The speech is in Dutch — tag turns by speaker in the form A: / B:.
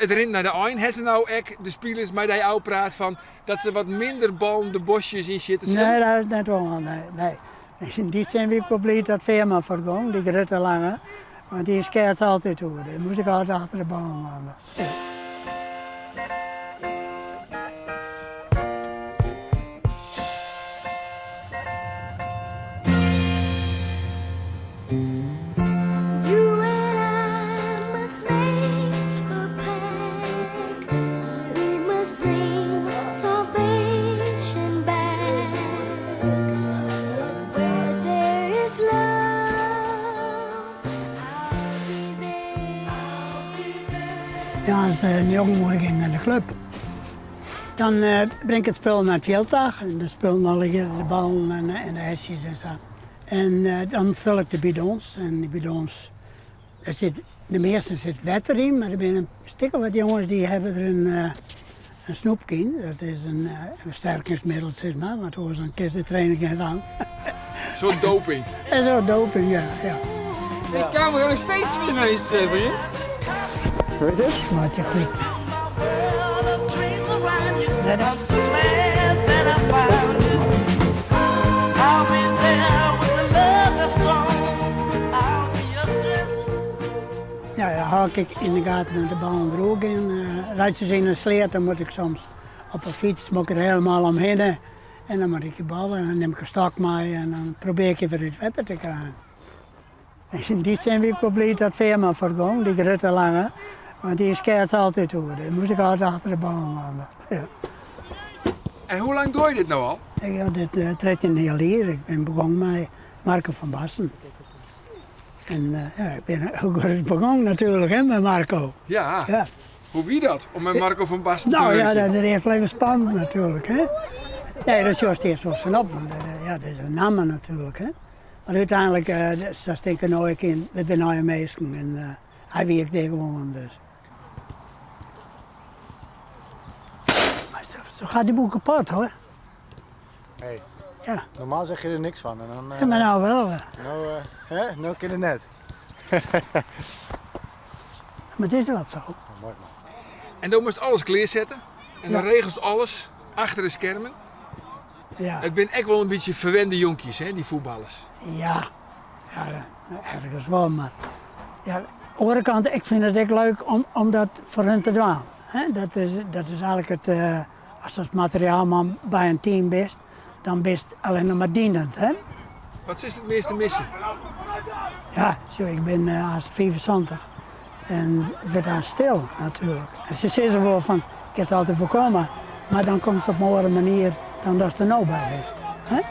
A: het rint naar de eind. Hebben ze nou echt de spelers met die oude praat van dat ze wat minder ballen de bosjes in zitten?
B: Nee, dat is net wel. Nee. In die zin ben ik wel blij dat Veerman vergong, die grote lange. Want die skeert altijd over. Die moet ik altijd achter de bal gaan. Ja. Ja, als een jongen ging naar de club. Dan breng ik het spul naar het velddag en dan spullen alle keer de ballen en de hesjes en zo. En dan vul ik de bidons en die bidons, de meeste zit water in, maar er zijn een stukje wat jongens die hebben er een snoepje in. Dat is een versterkingsmiddel, zeg maar, want hoor zo'n keer de training gedaan.
A: Zo'n doping.
B: En zo'n doping, ja.
A: Die camera nog steeds weer ineens, vriend.
B: Weet je? Maakt je goed. Ja, dan haak ik in de gaten met de bal er ook in. Rijdt ze in een sleet, dan moet ik soms op een fiets moet ik er helemaal omheen. En dan moet ik de bal en dan neem ik een stok mee en dan probeer ik even het vetter te krijgen. En in die zin ben ik wel blij dat Veerman vergong, die grote lange. Want die skeert altijd over. Dan moet ik altijd achter de bal gaan. Ja.
A: En hoe lang doe je dit nou al?
B: Ik heb dit 13 jaar hier. Ik ben begonnen met Marco van Basten. En ja, ik ben ook begonnen natuurlijk hè, met Marco.
A: Ja.
B: Ja.
A: Hoe wie dat? Om met Marco van Basten te
B: Nou ja,
A: werken?
B: dat is eerst even spannend natuurlijk. Hè. Nee, dat is juist eerst zo zijn op. Want ja, dat is een naam natuurlijk. Hè. Maar uiteindelijk, dat steek ik nooit in. We zijn nooit meesten en hij werkt er gewoon dus. Zo gaat die boel kapot hoor.
C: Hey,
B: Ja.
C: normaal zeg je er niks van. En dan,
B: Ja, maar nou wel.
C: nou ken het net.
B: Maar het is wel zo.
C: Mooi man.
A: En dan moest alles kleerzetten. En dan
B: Ja.
A: regelt alles achter de schermen.
B: Ja.
A: Het zijn echt wel een beetje verwende jonkjes, hè, die voetballers.
B: Ja. Ja, ergens wel, maar. Ja, aan de andere kant, ik vind het ook leuk om dat voor hen te doen. Hè? Dat is eigenlijk het, als het materiaalman bij een team bent, dan best alleen nog maar dienend. Hè?
A: Wat is het meeste missen?
B: Ja, zo, ik ben als 75 en we daar stil natuurlijk. En ze zeggen wel van, ik heb het altijd voorkomen, maar dan komt het op een andere manier dan dat ze er nou bij is. Hè?